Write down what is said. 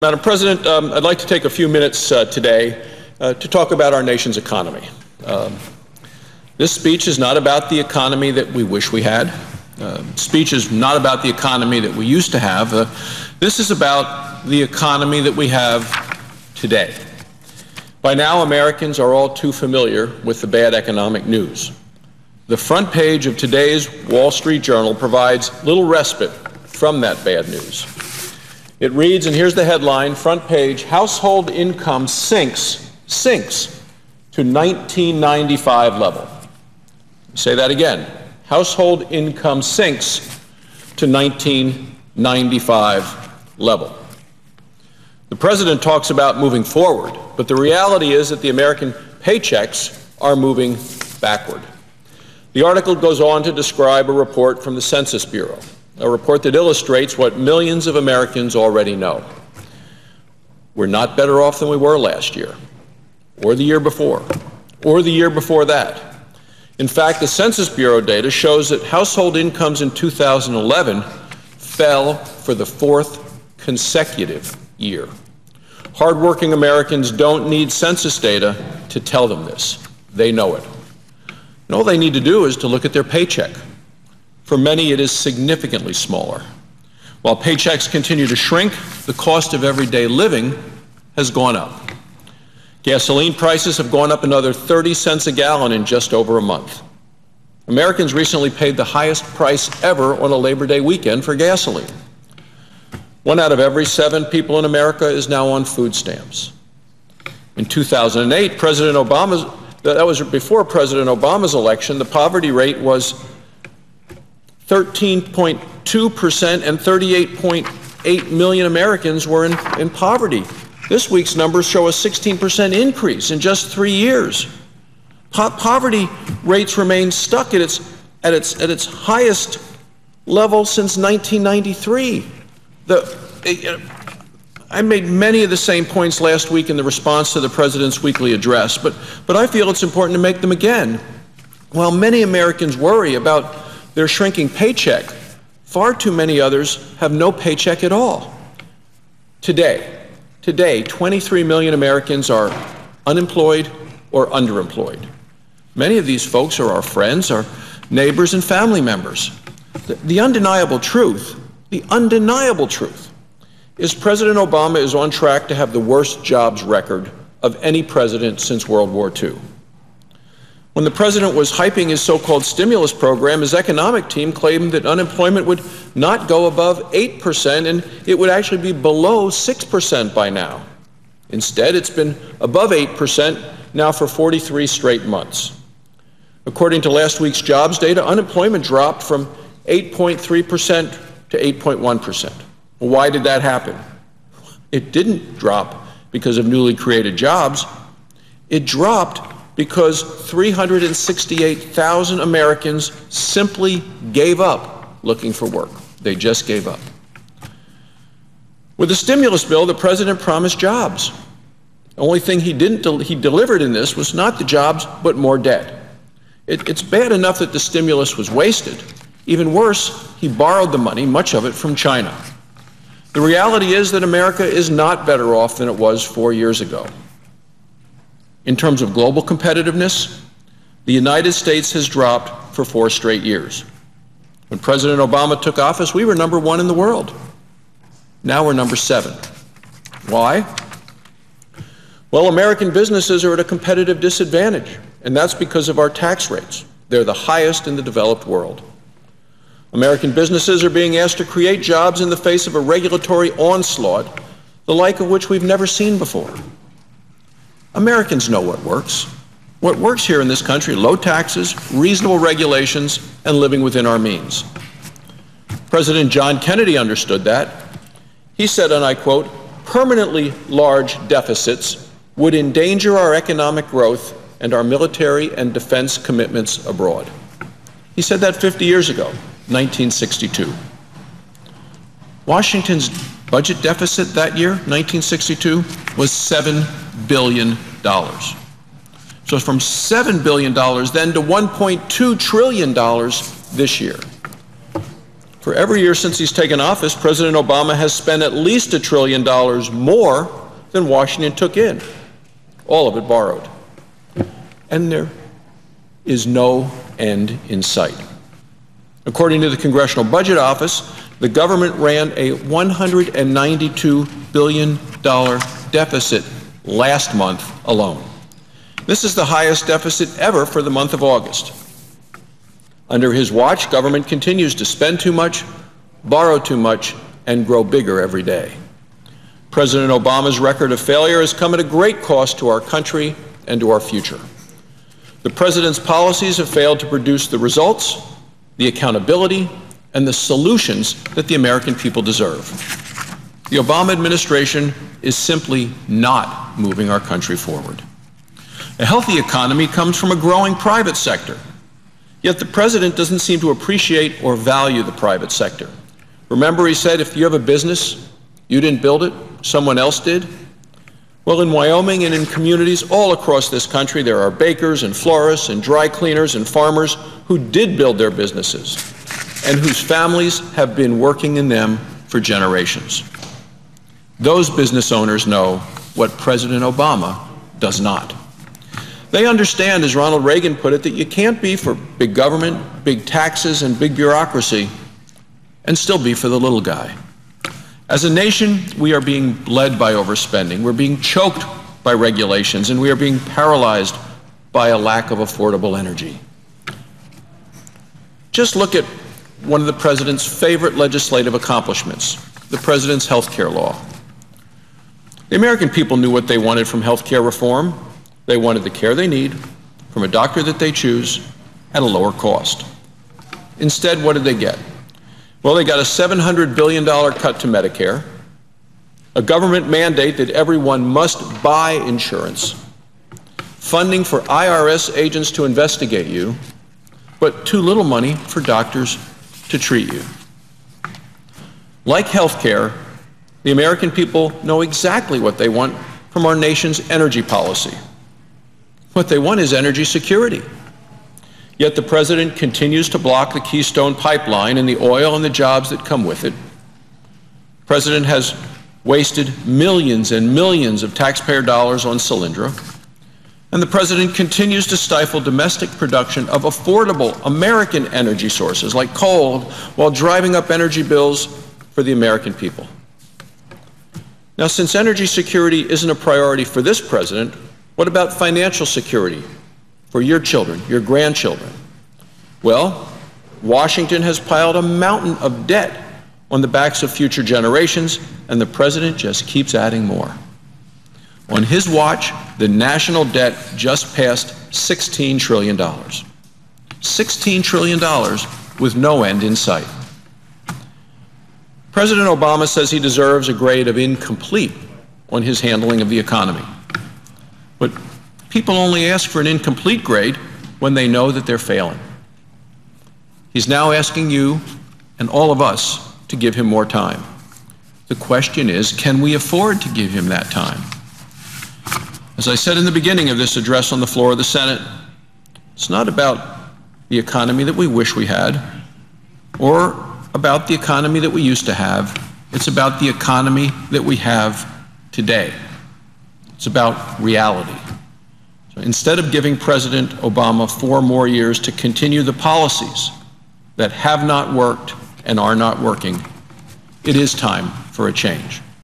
Madam President, I'd like to take a few minutes today to talk about our nation's economy. This speech is not about the economy that we wish we had. Speech is not about the economy that we used to have. This is about the economy that we have today. By now, Americans are all too familiar with the bad economic news. The front page of today's Wall Street Journal provides little respite from that bad news. It reads, and here's the headline, front page, household income sinks to 1995 level. Say that again. Household income sinks to 1995 level. The president talks about moving forward, but the reality is that the American paychecks are moving backward. The article goes on to describe a report from the Census Bureau, a report that illustrates what millions of Americans already know. We're not better off than we were last year, or the year before, or the year before that. In fact, the Census Bureau data shows that household incomes in 2011 fell for the fourth consecutive year. Hardworking Americans don't need census data to tell them this. They know it. And all they need to do is to look at their paycheck. For many, it is significantly smaller. While paychecks continue to shrink, the cost of everyday living has gone up. Gasoline prices have gone up another 30 cents a gallon in just over a month. Americans recently paid the highest price ever on a Labor Day weekend for gasoline. 1 out of every 7 people in America is now on food stamps. In 2008, that was before President Obama's election, the poverty rate was 13.2%, and 38.8 million Americans were in poverty. This week's numbers show a 16% increase in just 3 years. Poverty rates remain stuck at its highest level since 1993. I made many of the same points last week in the response to the President's weekly address, but I feel it's important to make them again. While many Americans worry about their shrinking paycheck, far too many others have no paycheck at all. Today, 23 million Americans are unemployed or underemployed. Many of these folks are our friends, our neighbors, and family members. The undeniable truth is President Obama is on track to have the worst jobs record of any president since World War II. When the president was hyping his so-called stimulus program, his economic team claimed that unemployment would not go above 8% and it would actually be below 6% by now. Instead, it's been above 8% now for 43 straight months. According to last week's jobs data, unemployment dropped from 8.3% to 8.1%. Well, why did that happen? It didn't drop because of newly created jobs. It dropped because 368,000 Americans simply gave up looking for work. They just gave up. With the stimulus bill, the president promised jobs. The only thing he delivered in this was not the jobs, but more debt. It's bad enough that the stimulus was wasted. Even worse, he borrowed the money, much of it from China. The reality is that America is not better off than it was 4 years ago. In terms of global competitiveness, the United States has dropped for 4 straight years. When President Obama took office, we were number 1 in the world. Now we're number 7. Why? Well, American businesses are at a competitive disadvantage, and that's because of our tax rates. They're the highest in the developed world. American businesses are being asked to create jobs in the face of a regulatory onslaught, the like of which we've never seen before. Americans know what works. What works here in this country: low taxes, reasonable regulations, and living within our means. President John Kennedy understood that. He said, and I quote, "Permanently large deficits would endanger our economic growth and our military and defense commitments abroad." He said that 50 years ago, 1962. Washington's budget deficit that year, 1962, was $7 billion. So from $7 billion then to $1.2 trillion this year. For every year since he's taken office, President Obama has spent at least $1 trillion more than Washington took in, all of it borrowed. And there is no end in sight. According to the Congressional Budget Office, the government ran a $192 billion deficit last month alone. This is the highest deficit ever for the month of August. Under his watch, government continues to spend too much, borrow too much, and grow bigger every day. President Obama's record of failure has come at a great cost to our country and to our future. The president's policies have failed to produce the results, the accountability, and the solutions that the American people deserve. The Obama administration is simply not moving our country forward. A healthy economy comes from a growing private sector. Yet the president doesn't seem to appreciate or value the private sector. Remember, he said, if you have a business, you didn't build it, someone else did. Well, in Wyoming and in communities all across this country, there are bakers and florists and dry cleaners and farmers who did build their businesses and whose families have been working in them for generations. Those business owners know what President Obama does not. They understand, as Ronald Reagan put it, that you can't be for big government, big taxes, and big bureaucracy and still be for the little guy. As a nation, we are being led by overspending. We're being choked by regulations, and we are being paralyzed by a lack of affordable energy. Just look at one of the president's favorite legislative accomplishments, the president's health care law. The American people knew what they wanted from health care reform. They wanted the care they need from a doctor that they choose at a lower cost. Instead, what did they get? Well, they got a $700 billion cut to Medicare, a government mandate that everyone must buy insurance, funding for IRS agents to investigate you, but too little money for doctors to treat you. Like health care, the American people know exactly what they want from our nation's energy policy. What they want is energy security. Yet the president continues to block the Keystone Pipeline and the oil and the jobs that come with it. The president has wasted millions and millions of taxpayer dollars on Solyndra. And the president continues to stifle domestic production of affordable American energy sources like coal while driving up energy bills for the American people. Now, since energy security isn't a priority for this president, what about financial security for your children, your grandchildren? Well, Washington has piled a mountain of debt on the backs of future generations, and the president just keeps adding more. On his watch, the national debt just passed $16 trillion. $16 trillion with no end in sight. President Obama says he deserves a grade of incomplete on his handling of the economy. But people only ask for an incomplete grade when they know that they're failing. He's now asking you and all of us to give him more time. The question is, can we afford to give him that time? As I said in the beginning of this address on the floor of the Senate, it's not about the economy that we wish we had or about the economy that we used to have. It's about the economy that we have today. It's about reality. So instead of giving President Obama 4 more years to continue the policies that have not worked and are not working, it is time for a change.